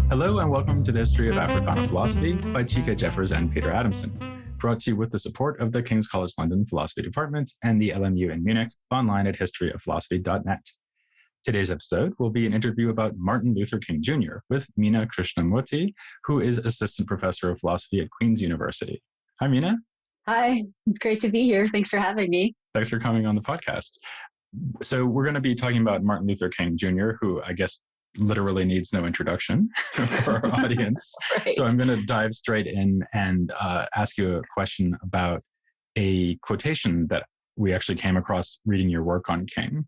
Hello and welcome to the History of Africana Philosophy by Chika Jeffers and Peter Adamson, brought to you with the support of the King's College London Philosophy Department and the LMU in Munich, online at historyofphilosophy.net. Today's episode will be an interview about Martin Luther King Jr. with Meena Krishnamurthy, who is Assistant Professor of Philosophy at Queen's University. Hi, Meena. Hi, it's great to be here. Thanks for having me. Thanks for coming on the podcast. So we're going to be talking about Martin Luther King Jr., who I guess literally needs no introduction for our audience. Right. So I'm going to dive straight in and ask you a question about a quotation that we actually came across reading your work on King.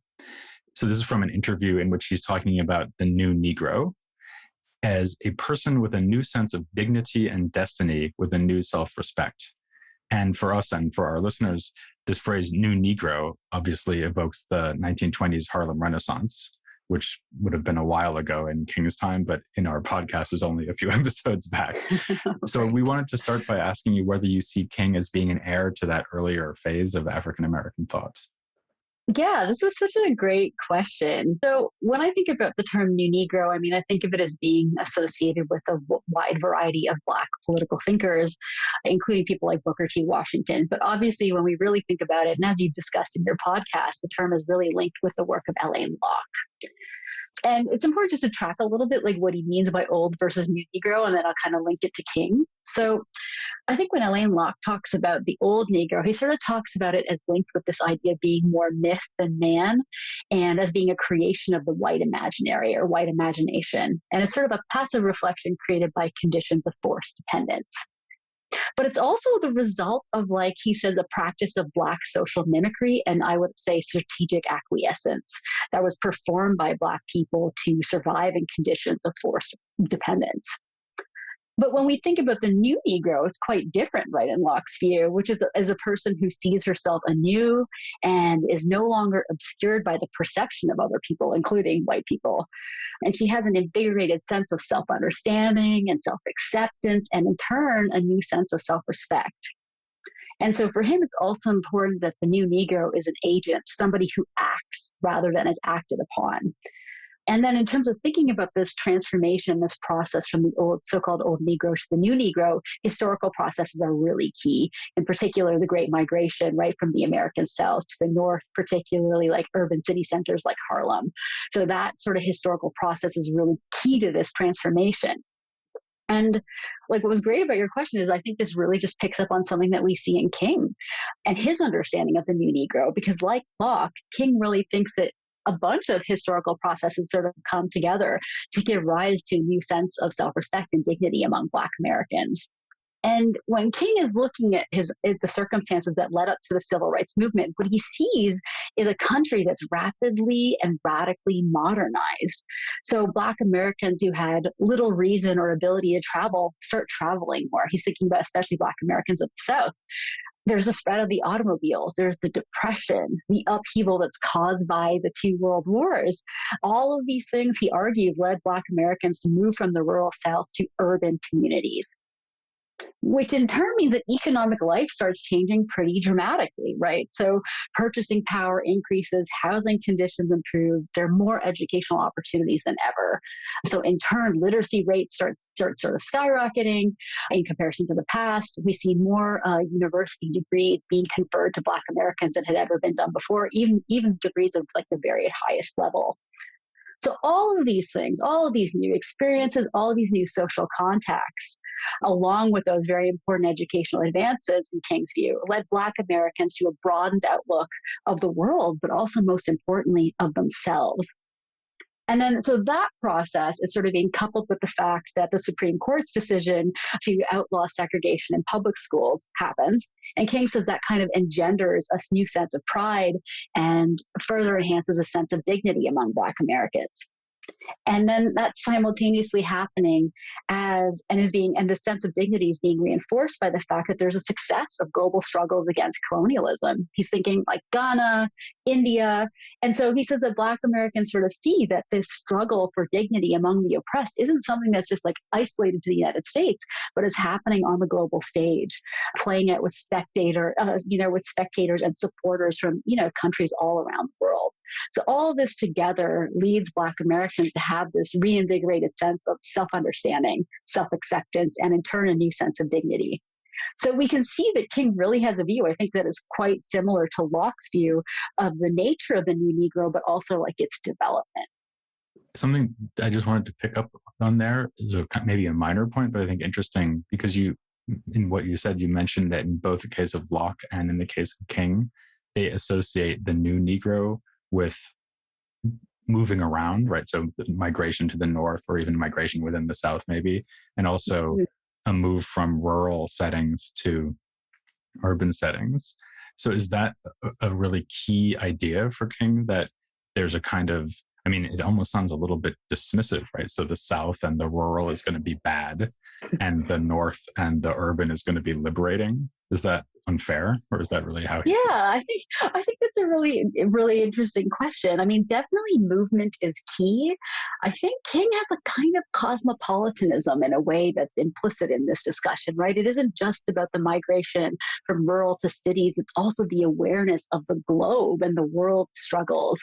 So this is from an interview in which he's talking about the new Negro as a person with a new sense of dignity and destiny with a new self-respect. And for us and for our listeners, this phrase new Negro obviously evokes the 1920s Harlem Renaissance, which would have been a while ago in King's time, but in our podcast is only a few episodes back. So we wanted to start by asking you whether you see King as being an heir to that earlier phase of African-American thought. Yeah, this is such a great question. So when I think about the term New Negro, I think of it as being associated with a wide variety of Black political thinkers, including people like Booker T. Washington. But obviously, when we really think about it, and as you've discussed in your podcast, the term is really linked with the work of L.A. Locke. And it's important just to track a little bit like what he means by old versus new Negro, and then I'll kind of link it to King. So I think when Elaine Locke talks about the old Negro, he sort of talks about it as linked with this idea of being more myth than man and as being a creation of the white imaginary or white imagination. And it's sort of a passive reflection created by conditions of forced dependence. But it's also the result of, like he said, the practice of Black social mimicry and I would say strategic acquiescence that was performed by Black people to survive in conditions of forced dependence. But when we think about the new Negro, it's quite different, right, in Locke's view, which is as a person who sees herself anew and is no longer obscured by the perception of other people, including white people. And she has an invigorated sense of self-understanding and self-acceptance, and in turn, a new sense of self-respect. And so for him, it's also important that the new Negro is an agent, somebody who acts rather than is acted upon. And then in terms of thinking about this transformation, this process from the old, so-called old Negro to the new Negro, historical processes are really key. In particular, the Great Migration, right, from the American South to the North, particularly like urban city centers like Harlem. So that sort of historical process is really key to this transformation. And like what was great about your question is I think this really just picks up on something that we see in King and his understanding of the new Negro, because like Locke, King really thinks that a bunch of historical processes sort of come together to give rise to a new sense of self-respect and dignity among Black Americans. And when King is looking at the circumstances that led up to the civil rights movement, what he sees is a country that's rapidly and radically modernized. So Black Americans who had little reason or ability to travel start traveling more. He's thinking about especially Black Americans of the South. There's the spread of the automobiles. There's the depression, the upheaval that's caused by the two world wars. All of these things, he argues, led Black Americans to move from the rural South to urban communities, which in turn means that economic life starts changing pretty dramatically, right? So purchasing power increases, housing conditions improve, there are more educational opportunities than ever. So in turn, literacy rates start sort of skyrocketing in comparison to the past. We see more university degrees being conferred to Black Americans than had ever been done before, even degrees of like the very highest level. So all of these things, all of these new experiences, all of these new social contacts, along with those very important educational advances in King's view, led Black Americans to a broadened outlook of the world, but also most importantly of themselves. And then, so that process is sort of being coupled with the fact that the Supreme Court's decision to outlaw segregation in public schools happens. And King says that kind of engenders a new sense of pride and further enhances a sense of dignity among Black Americans. And then that's simultaneously happening and the sense of dignity is being reinforced by the fact that there's a success of global struggles against colonialism. He's thinking like Ghana, India. And so he says that Black Americans sort of see that this struggle for dignity among the oppressed isn't something that's just like isolated to the United States, but is happening on the global stage, playing it with spectators and supporters from, countries all around the world. So all of this together leads Black Americans to have this reinvigorated sense of self-understanding, self-acceptance, and in turn, a new sense of dignity. So we can see that King really has a view, I think, that is quite similar to Locke's view of the nature of the new Negro, but also like its development. Something I just wanted to pick up on there is maybe a minor point, but I think interesting because in what you said, you mentioned that in both the case of Locke and in the case of King, they associate the new Negro with moving around, right? So migration to the north or even migration within the South, maybe, and also a move from rural settings to urban settings. So is that a really key idea for King, that there's a kind of, I mean, it almost sounds a little bit dismissive, right? So the South and the rural is going to be bad, and the North and the urban is going to be liberating. Is that unfair, or is that really how he Yeah, sees it? I think that's a really interesting question. I mean, definitely movement is key. I think King has a kind of cosmopolitanism in a way that's implicit in this discussion, right? It isn't just about the migration from rural to cities, it's also the awareness of the globe and the world struggles.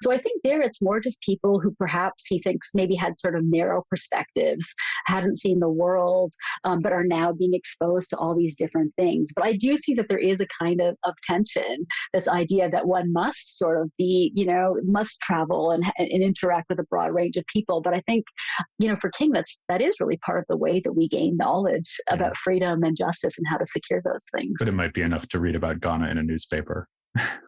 So I think there it's more just people who perhaps he thinks maybe had sort of narrow perspectives, hadn't seen the world, but are now being exposed to all these different things. But I do see that there is a kind of tension, this idea that one must sort of be, must travel and interact with a broad range of people. But I think, for King, that is really part of the way that we gain knowledge Yeah. about freedom and justice and how to secure those things. But it might be enough to read about Ghana in a newspaper,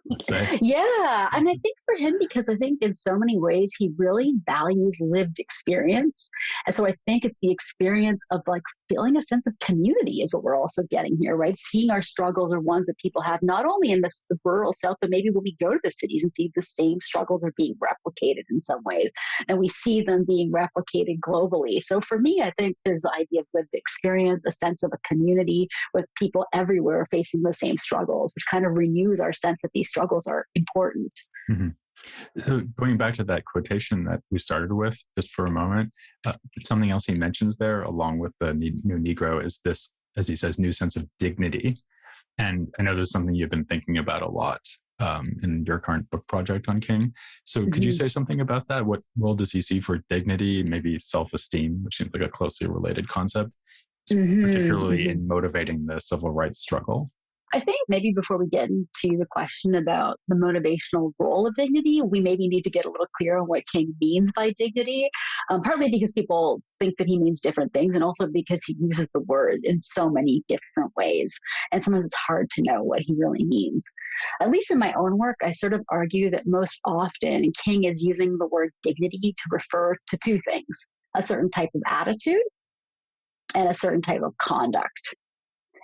let's say. Yeah. And I think for him, because I think in so many ways he really values lived experience. And so I think it's the experience of like feeling a sense of community is what we're also getting here, right? Seeing our struggles are ones that people have not only in the rural South, but maybe when we go to the cities and see the same struggles are being replicated in some ways. And we see them being replicated globally. So for me, I think there's the idea of lived experience, a sense of a community with people everywhere facing the same struggles, which kind of renews our sense that these struggles are important. Mm-hmm. So going back to that quotation that we started with just for a moment, something else he mentions there along with the new Negro is this, as he says, new sense of dignity. And I know this is something you've been thinking about a lot in your current book project on King. So could you say something about that? What role does he see for dignity, maybe self-esteem, which seems like a closely related concept, particularly in motivating the civil rights struggle? I think maybe before we get into the question about the motivational role of dignity, we maybe need to get a little clear on what King means by dignity, partly because people think that he means different things, and also because he uses the word in so many different ways. And sometimes it's hard to know what he really means. At least in my own work, I sort of argue that most often King is using the word dignity to refer to two things: a certain type of attitude and a certain type of conduct.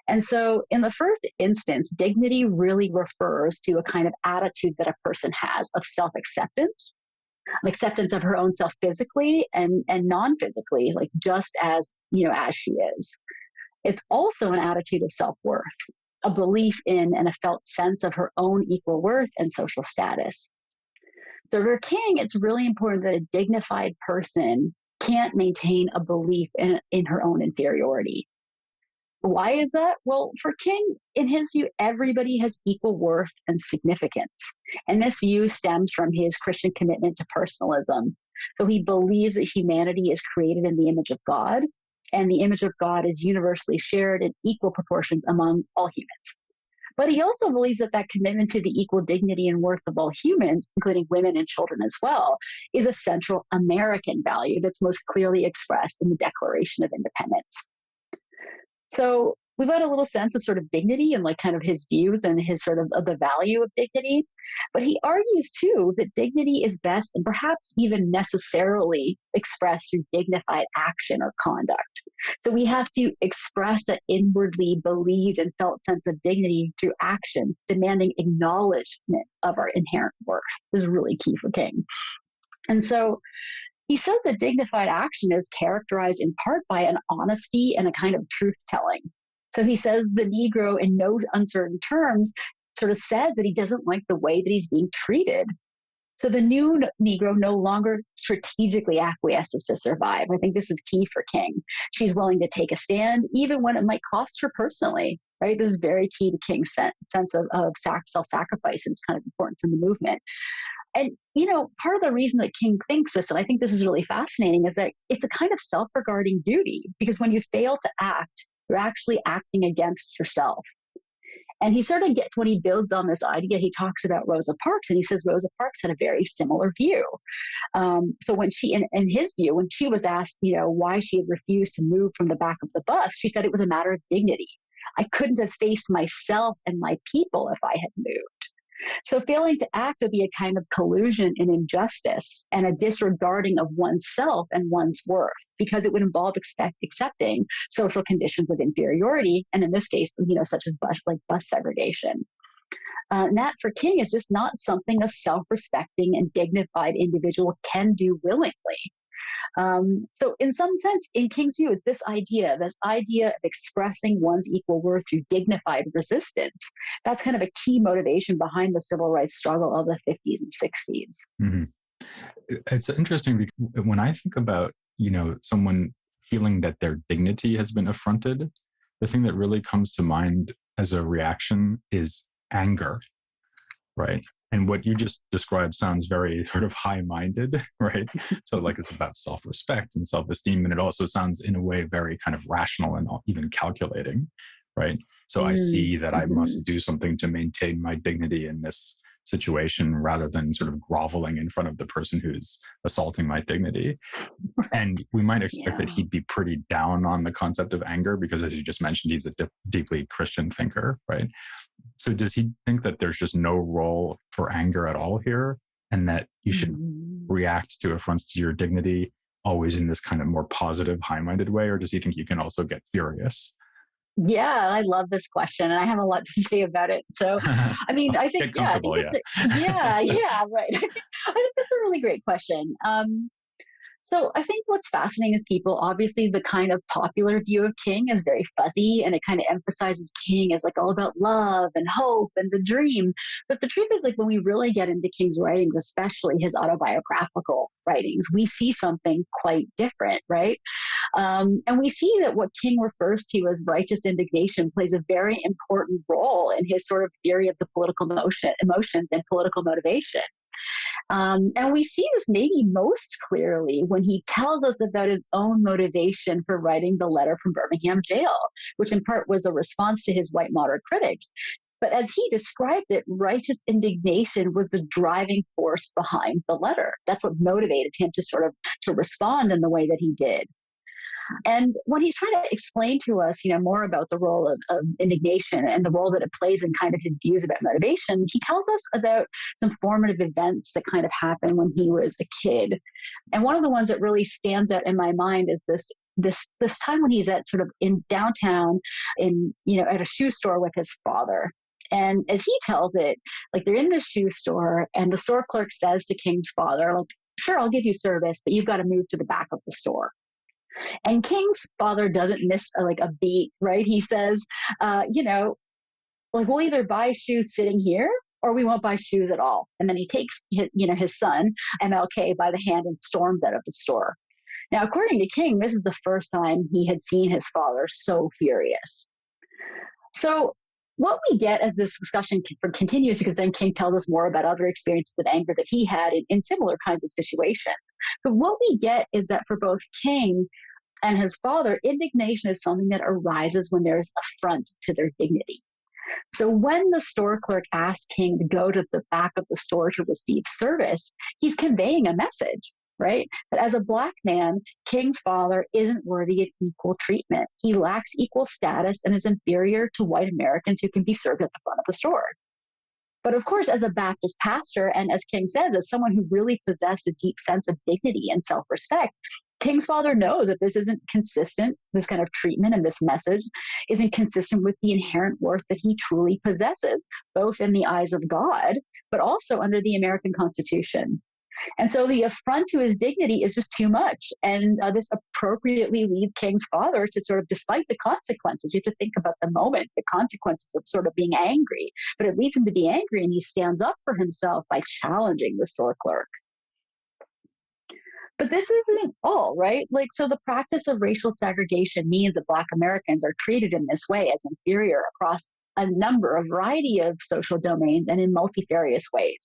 And so, in the first instance, dignity really refers to a kind of attitude that a person has of self acceptance, acceptance of her own self physically and non physically, like just as she is. It's also an attitude of self worth, a belief in and a felt sense of her own equal worth and social status. So, for King, it's really important that a dignified person can't maintain a belief in her own inferiority. Why is that? Well, for King, in his view, everybody has equal worth and significance. And this view stems from his Christian commitment to personalism. So he believes that humanity is created in the image of God, and the image of God is universally shared in equal proportions among all humans. But he also believes that that commitment to the equal dignity and worth of all humans, including women and children as well, is a central American value that's most clearly expressed in the Declaration of Independence. So we've got a little sense of sort of dignity and like kind of his views and his sort of the value of dignity. But he argues too that dignity is best and perhaps even necessarily expressed through dignified action or conduct. So we have to express an inwardly believed and felt sense of dignity through action, demanding acknowledgement of our inherent worth. This is really key for King. And so he says that dignified action is characterized in part by an honesty and a kind of truth telling. So he says the Negro, in no uncertain terms, sort of says that he doesn't like the way that he's being treated. So the new Negro no longer strategically acquiesces to survive. I think this is key for King. She's willing to take a stand, even when it might cost her personally. Right? This is very key to King's sense of self-sacrifice and its kind of importance in the movement. And, part of the reason that King thinks this, and I think this is really fascinating, is that it's a kind of self regarding duty, because when you fail to act, you're actually acting against yourself. And he sort of gets, when he builds on this idea, he talks about Rosa Parks, and he says Rosa Parks had a very similar view. So when she, in his view, when she was asked, why she had refused to move from the back of the bus, she said it was a matter of dignity. I couldn't have faced myself and my people if I had moved. So failing to act would be a kind of collusion in injustice and a disregarding of oneself and one's worth, because it would involve accepting social conditions of inferiority, and in this case, such as bus segregation. And that for King is just not something a self-respecting and dignified individual can do willingly. So in some sense, in King's view, it's this idea of expressing one's equal worth through dignified resistance. That's kind of a key motivation behind the civil rights struggle of the 50s and 60s. Mm-hmm. It's interesting because when I think about, someone feeling that their dignity has been affronted, the thing that really comes to mind as a reaction is anger, right? And what you just described sounds very sort of high-minded, right? So like it's about self-respect and self-esteem. And it also sounds in a way very kind of rational and even calculating, right? So I see that I must do something to maintain my dignity in this situation rather than sort of groveling in front of the person who's assaulting my dignity. And we might expect that he'd be pretty down on the concept of anger because, as you just mentioned, he's a deeply Christian thinker, right? So does he think that there's just no role for anger at all here, and that you should react to affronts to your dignity always in this kind of more positive, high-minded way? Or does he think you can also get furious? Yeah, I love this question, and I have a lot to say about it. So, I mean, I think, I think right. I think that's a really great question. So I think what's fascinating is people, obviously the kind of popular view of King is very fuzzy, and it kind of emphasizes King as like all about love and hope and the dream. But the truth is, like, when we really get into King's writings, especially his autobiographical writings, we see something quite different, right? And we see that what King refers to as righteous indignation plays a very important role in his sort of theory of the political emotions and political motivation. And we see this maybe most clearly when he tells us about his own motivation for writing the letter from Birmingham jail, which in part was a response to his white moderate critics. But as he describes it, righteous indignation was the driving force behind the letter. That's what motivated him to respond in the way that he did. And when he's trying to explain to us, more about the role of indignation and the role that it plays in kind of his views about motivation, he tells us about some formative events that kind of happened when he was a kid. And one of the ones that really stands out in my mind is this time when he's at sort of in downtown at a shoe store with his father. And as he tells it, like they're in the shoe store and the store clerk says to King's father, like, sure, I'll give you service, but you've got to move to the back of the store. And King's father doesn't miss a beat, right? He says, we'll either buy shoes sitting here or we won't buy shoes at all. And then he takes his son, MLK, by the hand and storms out of the store. Now, according to King, this is the first time he had seen his father so furious. So what we get as this discussion continues, because then King tells us more about other experiences of anger that he had in similar kinds of situations. But what we get is that for both King and his father, indignation is something that arises when there's affront to their dignity. So when the store clerk asks King to go to the back of the store to receive service, he's conveying a message, right? That as a Black man, King's father isn't worthy of equal treatment. He lacks equal status and is inferior to white Americans who can be served at the front of the store. But of course, as a Baptist pastor, and as King says, as someone who really possessed a deep sense of dignity and self-respect, King's father knows that this isn't consistent, this kind of treatment and this message isn't consistent with the inherent worth that he truly possesses, both in the eyes of God, but also under the American Constitution. And so the affront to his dignity is just too much. And this appropriately leads King's father to sort of, despite the consequences, you have to think about the moment, the consequences of sort of being angry, but it leads him to be angry, and he stands up for himself by challenging the store clerk. But this isn't all, right? So the practice of racial segregation means that Black Americans are treated in this way as inferior across a variety of social domains and in multifarious ways.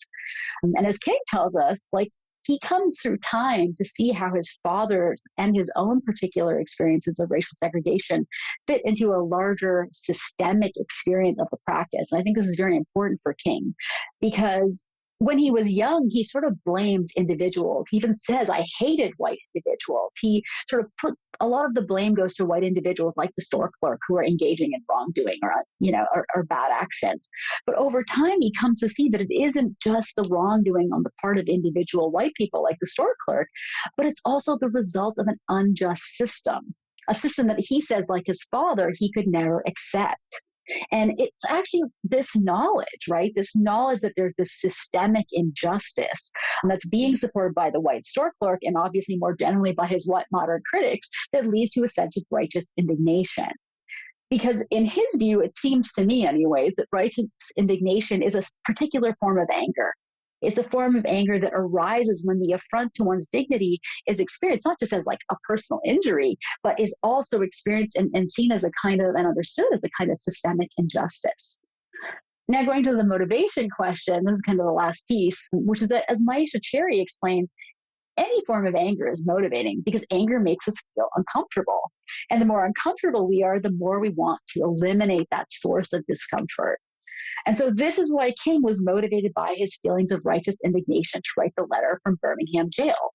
And as King tells us, like, he comes through time to see how his father and his own particular experiences of racial segregation fit into a larger systemic experience of the practice. And I think this is very important for King because when he was young, he sort of blames individuals. He even says, I hated white individuals. He sort of put a lot of the blame goes to white individuals like the store clerk who are engaging in wrongdoing or bad actions. But over time, he comes to see that it isn't just the wrongdoing on the part of individual white people like the store clerk, but it's also the result of an unjust system, a system that he says, like his father, he could never accept. And it's actually this knowledge, right? This knowledge that there's this systemic injustice that's being supported by the white store clerk and obviously more generally by his white modern critics that leads to a sense of righteous indignation. Because in his view, it seems to me anyways, that righteous indignation is a particular form of anger. It's a form of anger that arises when the affront to one's dignity is experienced, not just as like a personal injury, but is also experienced and seen as a kind of, and understood as a kind of systemic injustice. Now, going to the motivation question, this is kind of the last piece, which is that as Maisha Cherry explains, any form of anger is motivating because anger makes us feel uncomfortable. And the more uncomfortable we are, the more we want to eliminate that source of discomfort. And so this is why King was motivated by his feelings of righteous indignation to write the letter from Birmingham jail.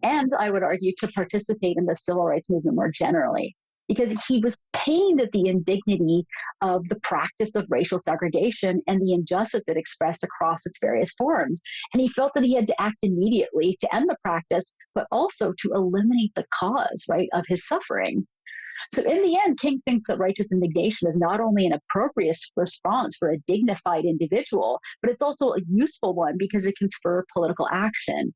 And I would argue to participate in the civil rights movement more generally, because he was pained at the indignity of the practice of racial segregation and the injustice it expressed across its various forms. And he felt that he had to act immediately to end the practice, but also to eliminate the cause, right, of his suffering. So in the end, King thinks that righteous indignation is not only an appropriate response for a dignified individual, but it's also a useful one because it can spur political action.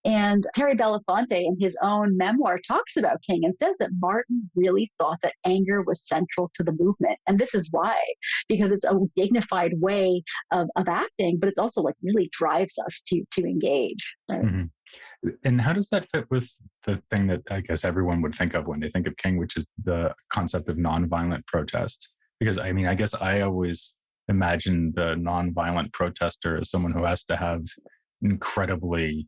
And Terry Belafonte, in his own memoir, talks about King and says that Martin really thought that anger was central to the movement. And this is why, because it's a dignified way of acting, but it's also like really drives us to engage. Right? Mm-hmm. And how does that fit with the thing that I guess everyone would think of when they think of King, which is the concept of nonviolent protest? Because I mean, I guess I always imagine the nonviolent protester as someone who has to have incredibly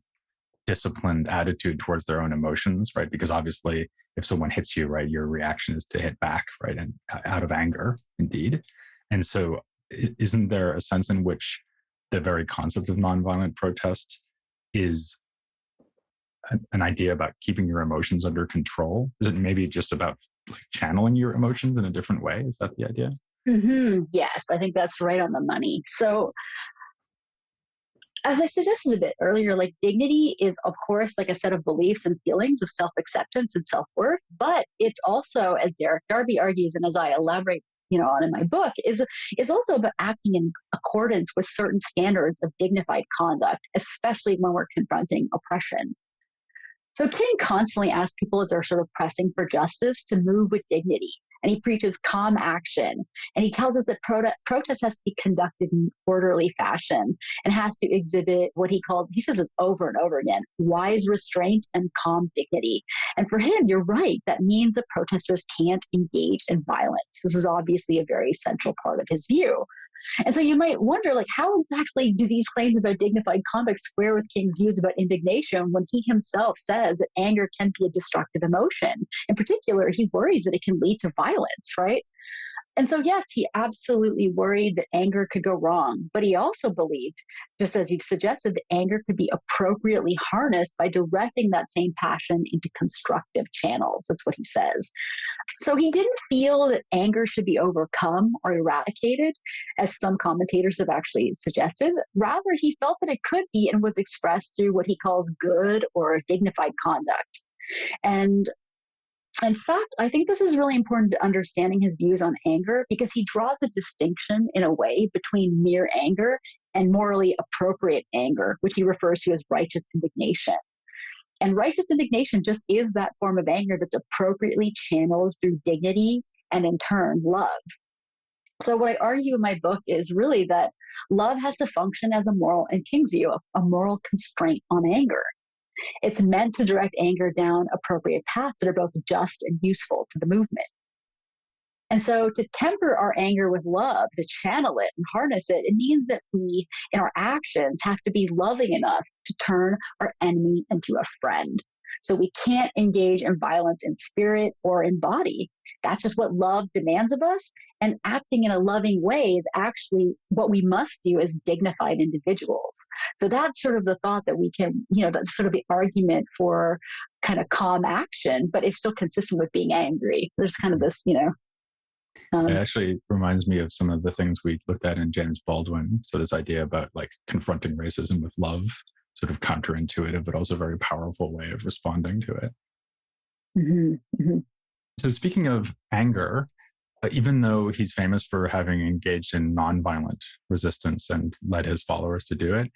disciplined attitude towards their own emotions, right? Because obviously, if someone hits you, right, your reaction is to hit back, right, and out of anger, indeed. And so, isn't there a sense in which the very concept of nonviolent protest is an idea about keeping your emotions under control? Is it maybe just about like channeling your emotions in a different way? Is that the idea? Mm-hmm. Yes, I think that's right on the money. So, as I suggested a bit earlier, like dignity is, of course, like a set of beliefs and feelings of self-acceptance and self-worth, but it's also, as Derek Darby argues, and as I elaborate, on in my book, is also about acting in accordance with certain standards of dignified conduct, especially when we're confronting oppression. So King constantly asks people as they're sort of pressing for justice to move with dignity. And he preaches calm action. And he tells us that protest has to be conducted in orderly fashion and has to exhibit what he says this over and over again, wise restraint and calm dignity. And for him, you're right. That means that protesters can't engage in violence. This is obviously a very central part of his view. And so you might wonder, like, how exactly do these claims about dignified conduct square with King's views about indignation when he himself says that anger can be a destructive emotion? In particular, he worries that it can lead to violence, right? And so, yes, he absolutely worried that anger could go wrong, but he also believed, just as you've suggested, that anger could be appropriately harnessed by directing that same passion into constructive channels. That's what he says. So he didn't feel that anger should be overcome or eradicated, as some commentators have actually suggested. Rather, he felt that it could be and was expressed through what he calls good or dignified conduct. And in fact, I think this is really important to understanding his views on anger because he draws a distinction in a way between mere anger and morally appropriate anger, which he refers to as righteous indignation. And righteous indignation just is that form of anger that's appropriately channeled through dignity and in turn love. So what I argue in my book is really that love has to function as a moral, in King's view, a moral constraint on anger. It's meant to direct anger down appropriate paths that are both just and useful to the movement. And so to temper our anger with love, to channel it and harness it, it means that we, in our actions, have to be loving enough to turn our enemy into a friend. So we can't engage in violence in spirit or in body. That's just what love demands of us. And acting in a loving way is actually what we must do as dignified individuals. So that's sort of the thought that we can, that's sort of the argument for kind of calm action, but it's still consistent with being angry. There's kind of this, It actually reminds me of some of the things we looked at in James Baldwin. So this idea about like confronting racism with love, sort of counterintuitive, but also a very powerful way of responding to it. Mm-hmm, mm-hmm. So speaking of anger, even though he's famous for having engaged in nonviolent resistance and led his followers to do it,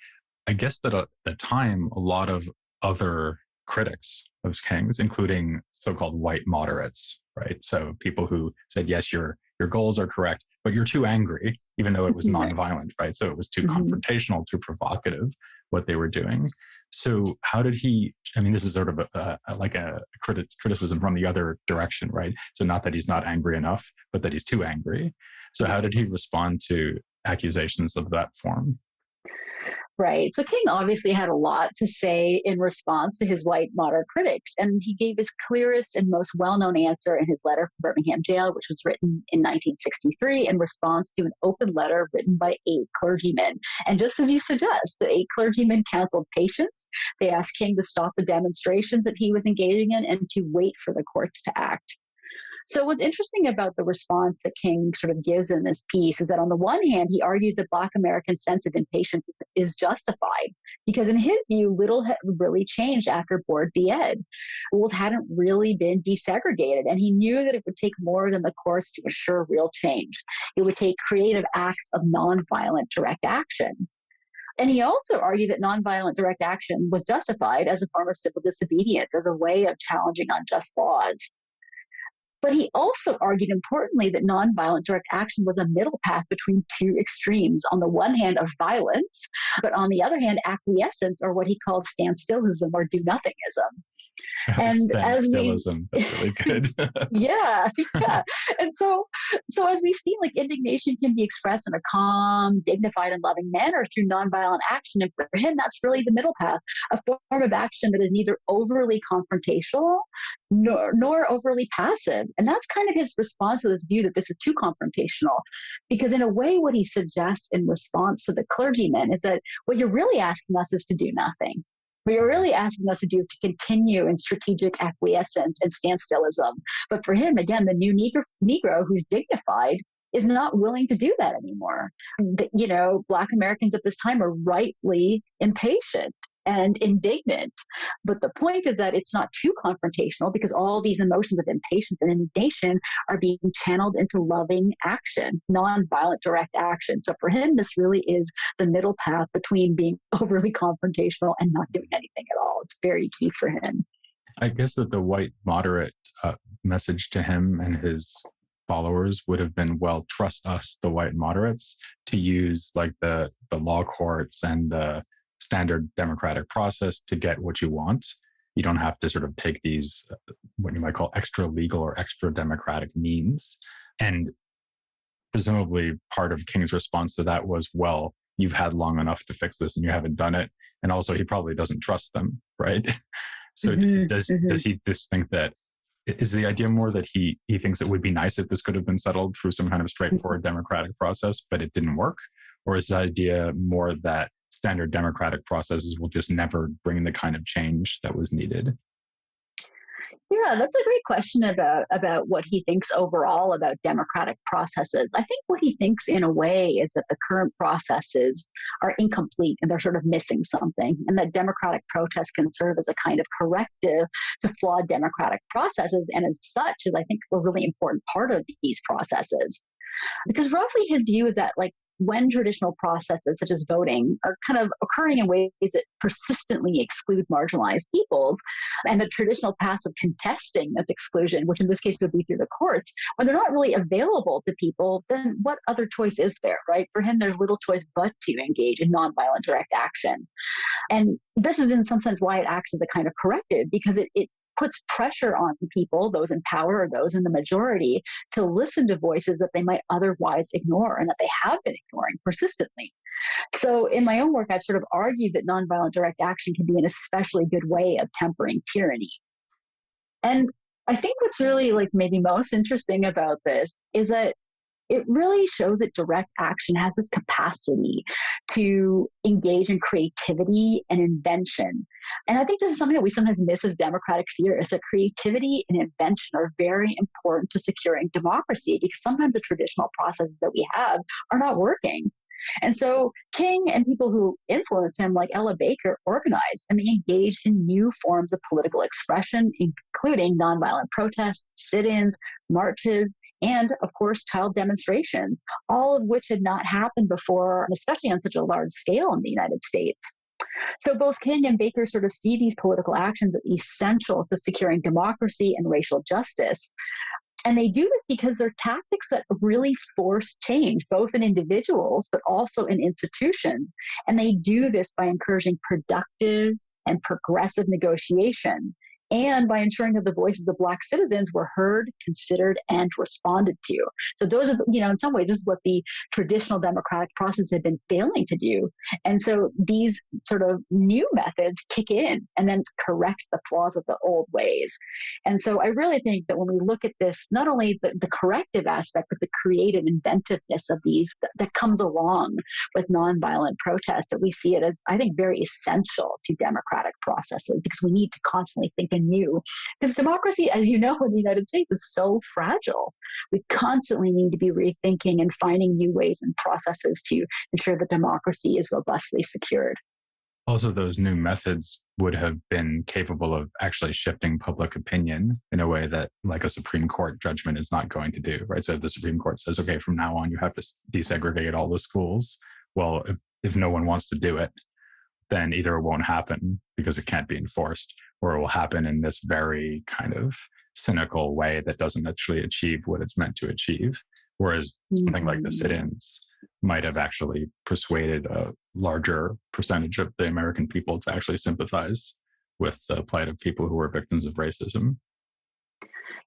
I guess that at the time, a lot of other critics of King's, including so-called white moderates, right? So people who said, yes, your goals are correct, but you're too angry, even though it was nonviolent, right? So it was too confrontational, too provocative, what they were doing. So how did he, I mean, this is sort of like a criticism from the other direction, right? So not that he's not angry enough, but that he's too angry. So how did he respond to accusations of that form? Right. So King obviously had a lot to say in response to his white moderate critics, and he gave his clearest and most well-known answer in his letter from Birmingham jail, which was written in 1963 in response to an open letter written by 8 clergymen. And just as you suggest, the 8 clergymen counseled patience. They asked King to stop the demonstrations that he was engaging in and to wait for the courts to act. So what's interesting about the response that King sort of gives in this piece is that on the one hand, he argues that Black Americans' sense of impatience is justified because in his view, little had really changed after Board v. Ed. Schools hadn't really been desegregated, and he knew that it would take more than the courts to assure real change. It would take creative acts of nonviolent direct action. And he also argued that nonviolent direct action was justified as a form of civil disobedience, as a way of challenging unjust laws. But he also argued importantly that nonviolent direct action was a middle path between 2 extremes. On the one hand, of violence, but on the other hand, acquiescence, or what he called standstillism or do-nothingism. And as we, Standstillism, that's really good. yeah. And so as we've seen, like indignation can be expressed in a calm, dignified, and loving manner through nonviolent action. And for him, that's really the middle path, a form of action that is neither overly confrontational nor overly passive. And that's kind of his response to this view that this is too confrontational. Because in a way, what he suggests in response to the clergymen is that what you're really asking us is to do nothing. What you're really asking us to do is to continue in strategic acquiescence and standstillism. But for him, again, the new Negro who's dignified is not willing to do that anymore. Black Americans at this time are rightly impatient and indignant. But the point is that it's not too confrontational because all these emotions of impatience and indignation are being channeled into loving action, nonviolent direct action. So for him, this really is the middle path between being overly confrontational and not doing anything at all. It's very key for him. I guess that the white moderate message to him and his followers would have been, well, trust us, the white moderates, to use like the law courts and the standard democratic process to get what you want. You don't have to sort of take these, what you might call extra legal or extra democratic means. And presumably part of King's response to that was, well, you've had long enough to fix this and you haven't done it. And also he probably doesn't trust them, right? So does he just think that, is the idea more that he thinks it would be nice if this could have been settled through some kind of straightforward democratic process, but it didn't work? Or is the idea more that standard democratic processes will just never bring the kind of change that was needed? Yeah, that's a great question about what he thinks overall about democratic processes. I think what he thinks in a way is that the current processes are incomplete and they're sort of missing something, and that democratic protest can serve as a kind of corrective to flawed democratic processes, and as such is, I think, a really important part of these processes. Because roughly his view is that, like, when traditional processes such as voting are kind of occurring in ways that persistently exclude marginalized peoples, and the traditional paths of contesting this exclusion, which in this case would be through the courts, when they're not really available to people, then what other choice is there, right? For him, there's little choice but to engage in nonviolent direct action. And this is in some sense why it acts as a kind of corrective, because it puts pressure on people, those in power or those in the majority, to listen to voices that they might otherwise ignore and that they have been ignoring persistently. So in my own work, I've sort of argued that nonviolent direct action can be an especially good way of tempering tyranny. And I think what's really like maybe most interesting about this is that it really shows that direct action has this capacity to engage in creativity and invention. And I think this is something that we sometimes miss as democratic theorists, that creativity and invention are very important to securing democracy, because sometimes the traditional processes that we have are not working. And so King and people who influenced him, like Ella Baker, organized and they engaged in new forms of political expression, including nonviolent protests, sit-ins, marches, and of course, child demonstrations, all of which had not happened before, especially on such a large scale in the United States. So both King and Baker sort of see these political actions as essential to securing democracy and racial justice. And they do this because they're tactics that really force change, both in individuals, but also in institutions. And they do this by encouraging productive and progressive negotiations, and by ensuring that the voices of Black citizens were heard, considered, and responded to. So those are, in some ways, this is what the traditional democratic process had been failing to do. And so these sort of new methods kick in and then correct the flaws of the old ways. And so I really think that when we look at this, not only the corrective aspect, but the creative inventiveness of these that comes along with nonviolent protests, that we see it as, I think, very essential to democratic processes, because we need to constantly think anew. Because democracy, as you know, in the United States is so fragile. We constantly need to be rethinking and finding new ways and processes to ensure that democracy is robustly secured. Also, those new methods would have been capable of actually shifting public opinion in a way that, like, a Supreme Court judgment is not going to do, right? So if the Supreme Court says, okay, from now on, you have to desegregate all the schools, well, if no one wants to do it, then either it won't happen because it can't be enforced, or it will happen in this very kind of cynical way that doesn't actually achieve what it's meant to achieve. Whereas something like the sit-ins might have actually persuaded a larger percentage of the American people to actually sympathize with the plight of people who were victims of racism.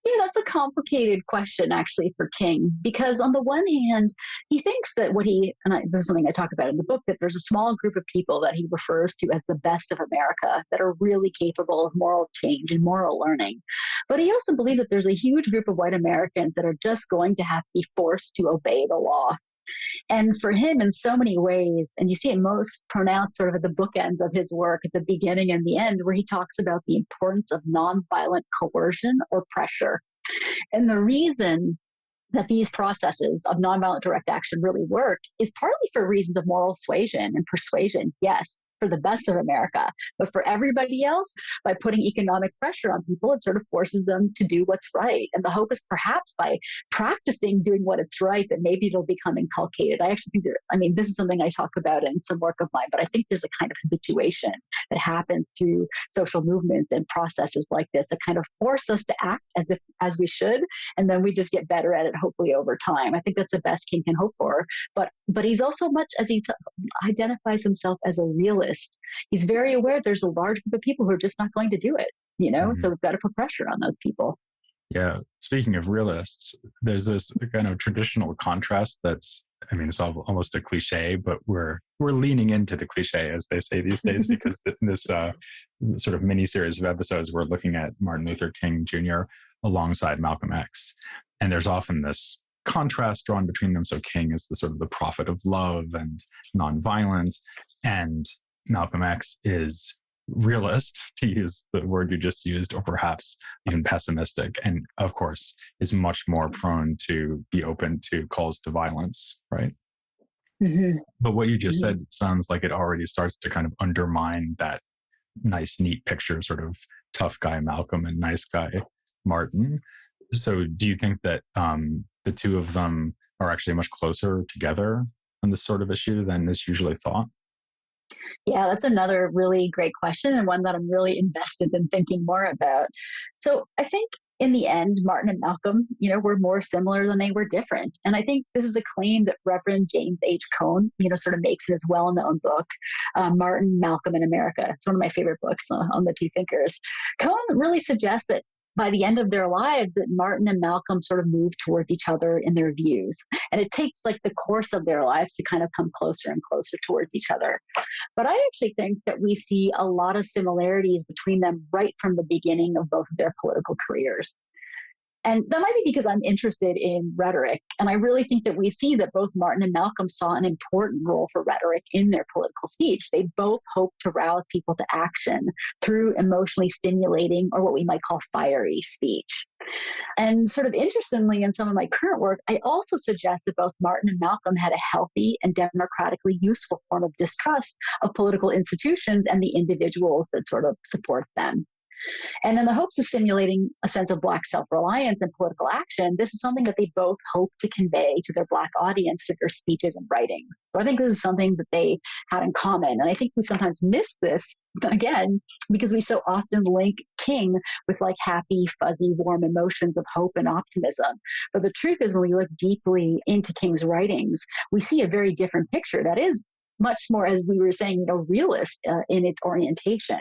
Yeah, that's a complicated question, actually, for King, because on the one hand, he thinks that this is something I talk about in the book, that there's a small group of people that he refers to as the best of America that are really capable of moral change and moral learning. But he also believes that there's a huge group of white Americans that are just going to have to be forced to obey the law. And for him, in so many ways, and you see it most pronounced sort of at the bookends of his work, at the beginning and the end, where he talks about the importance of nonviolent coercion or pressure. And the reason that these processes of nonviolent direct action really work is partly for reasons of moral suasion and persuasion, yes, for the best of America. But for everybody else, by putting economic pressure on people, it sort of forces them to do what's right. And the hope is perhaps by practicing doing what it's right, that maybe it'll become inculcated. I actually think this is something I talk about in some work of mine, but I think there's a kind of habituation that happens through social movements and processes like this that kind of force us to act as we should. And then we just get better at it, hopefully over time. I think that's the best King can hope for. But he's also, much as he identifies himself as a realist, he's very aware there's a large group of people who are just not going to do it, So we've got to put pressure on those people. Yeah. Speaking of realists, there's this kind of traditional contrast it's almost a cliche, but we're leaning into the cliche, as they say these days, because this sort of mini series of episodes, we're looking at Martin Luther King Jr. alongside Malcolm X. And there's often this contrast drawn between them. So King is the sort of the prophet of love and nonviolence, and Malcolm X is realist, to use the word you just used, or perhaps even pessimistic, and of course is much more prone to be open to calls to violence, right? Mm-hmm. But what you just said sounds like it already starts to kind of undermine that nice, neat picture, sort of tough guy Malcolm and nice guy Martin. So do you think that the two of them are actually much closer together on this sort of issue than is usually thought? Yeah, that's another really great question, and one that I'm really invested in thinking more about. So I think in the end, Martin and Malcolm, were more similar than they were different. And I think this is a claim that Reverend James H. Cone, sort of makes in his well-known book, Martin, Malcolm in America. It's one of my favorite books on the two thinkers. Cone really suggests that by the end of their lives, that Martin and Malcolm sort of move towards each other in their views. And it takes like the course of their lives to kind of come closer and closer towards each other. But I actually think that we see a lot of similarities between them right from the beginning of both of their political careers. And that might be because I'm interested in rhetoric. And I really think that we see that both Martin and Malcolm saw an important role for rhetoric in their political speech. They both hoped to rouse people to action through emotionally stimulating, or what we might call fiery speech. And sort of interestingly, in some of my current work, I also suggest that both Martin and Malcolm had a healthy and democratically useful form of distrust of political institutions and the individuals that sort of support them. And in the hopes of stimulating a sense of Black self-reliance and political action, this is something that they both hope to convey to their Black audience through their speeches and writings. So I think this is something that they had in common. And I think we sometimes miss this, again, because we so often link King with like happy, fuzzy, warm emotions of hope and optimism. But the truth is, when we look deeply into King's writings, we see a very different picture that is much more, as we were saying, realist in its orientation.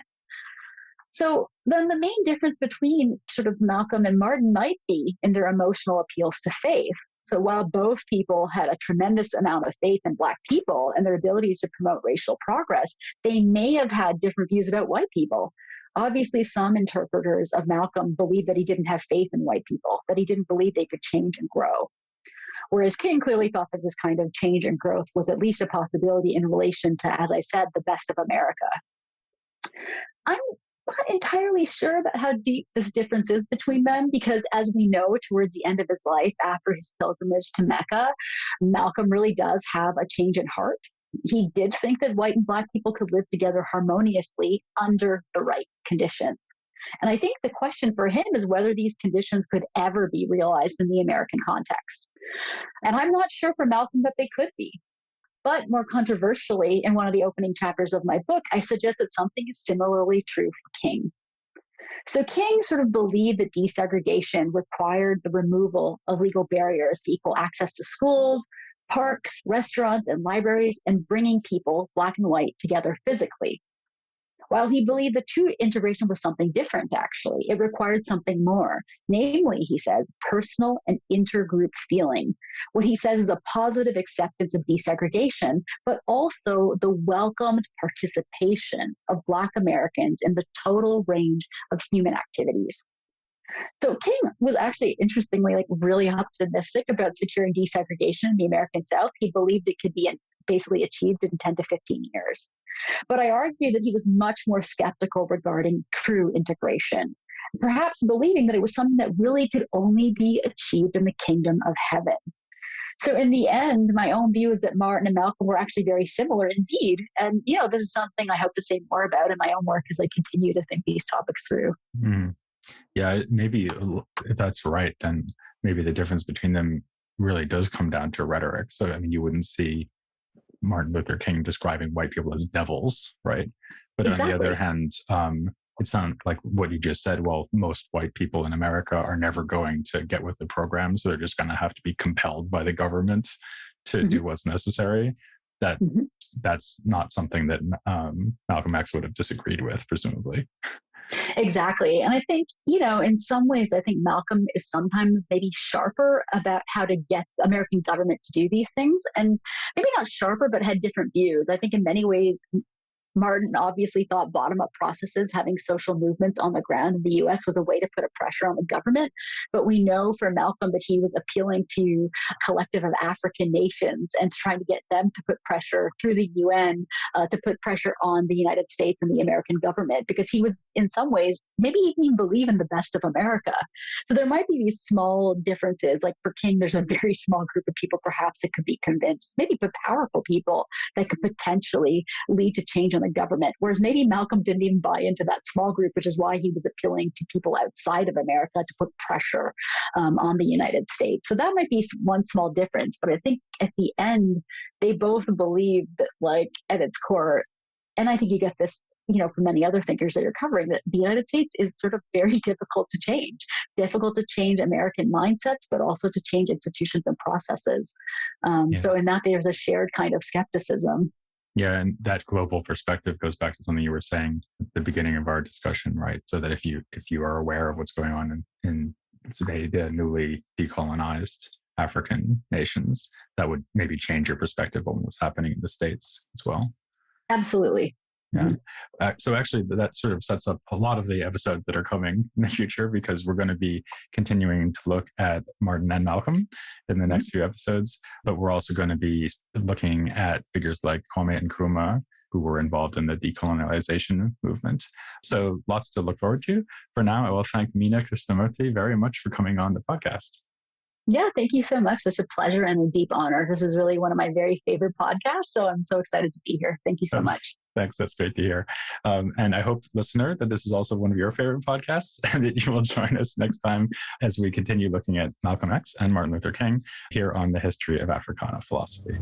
So then the main difference between sort of Malcolm and Martin might be in their emotional appeals to faith. So while both people had a tremendous amount of faith in Black people and their abilities to promote racial progress, they may have had different views about white people. Obviously, some interpreters of Malcolm believed that he didn't have faith in white people, that he didn't believe they could change and grow. Whereas King clearly thought that this kind of change and growth was at least a possibility in relation to, as I said, the best of America. I'm not entirely sure about how deep this difference is between them, because as we know, towards the end of his life, after his pilgrimage to Mecca, Malcolm really does have a change in heart. He did think that white and Black people could live together harmoniously under the right conditions. And I think the question for him is whether these conditions could ever be realized in the American context. And I'm not sure for Malcolm that they could be. But more controversially, in one of the opening chapters of my book, I suggest that something is similarly true for King. So King sort of believed that desegregation required the removal of legal barriers to equal access to schools, parks, restaurants, and libraries, and bringing people, Black and white, together physically. While he believed that true integration was something different, actually, it required something more. Namely, he says, personal and intergroup feeling. What he says is a positive acceptance of desegregation, but also the welcomed participation of Black Americans in the total range of human activities. So King was actually, interestingly, really optimistic about securing desegregation in the American South. He believed it could be basically achieved in 10 to 15 years. But I argue that he was much more skeptical regarding true integration, perhaps believing that it was something that really could only be achieved in the kingdom of heaven. So in the end, my own view is that Martin and Malcolm were actually very similar indeed. And, this is something I hope to say more about in my own work as I continue to think these topics through. Mm. Yeah, maybe if that's right, then maybe the difference between them really does come down to rhetoric. So, I mean, you wouldn't see Martin Luther King describing white people as devils, right? But Exactly. on the other hand, it sounds like what you just said. Well, most white people in America are never going to get with the program, so they're just going to have to be compelled by the government to do what's necessary. That's not something that Malcolm X would have disagreed with, presumably. Exactly. And I think, in some ways, I think Malcolm is sometimes maybe sharper about how to get the American government to do these things. And maybe not sharper, but had different views. I think in many ways, Martin obviously thought bottom-up processes, having social movements on the ground in the U.S. was a way to put a pressure on the government. But we know for Malcolm that he was appealing to a collective of African nations and trying to get them to put pressure through the UN to put pressure on the United States and the American government, because he was, in some ways, maybe he didn't even believe in the best of America. So there might be these small differences. Like for King, there's a very small group of people perhaps that could be convinced, maybe but powerful people that could potentially lead to change in the government, whereas maybe Malcolm didn't even buy into that small group, which is why he was appealing to people outside of America to put pressure on the United States. So that might be one small difference, but I think at the end, they both believe that, at its core, and I think you get this for many other thinkers that you're covering, that the United States is sort of very difficult to change American mindsets, but also to change institutions and processes. Yeah. So in that, there's a shared kind of skepticism. Yeah, and that global perspective goes back to something you were saying at the beginning of our discussion, right? So that if you are aware of what's going on in say the newly decolonized African nations, that would maybe change your perspective on what's happening in the States as well. Absolutely. Yeah. So actually, that sort of sets up a lot of the episodes that are coming in the future, because we're going to be continuing to look at Martin and Malcolm in the next few episodes. But we're also going to be looking at figures like Kwame and Nkrumah, who were involved in the decolonialization movement. So lots to look forward to. For now, I will thank Meena Krishnamurthy very much for coming on the podcast. Yeah, thank you so much. Such a pleasure and a deep honor. This is really one of my very favorite podcasts. So I'm so excited to be here. Thank you so much. Thanks. That's great to hear. And I hope, listener, that this is also one of your favorite podcasts and that you will join us next time as we continue looking at Malcolm X and Martin Luther King here on the History of Africana Philosophy.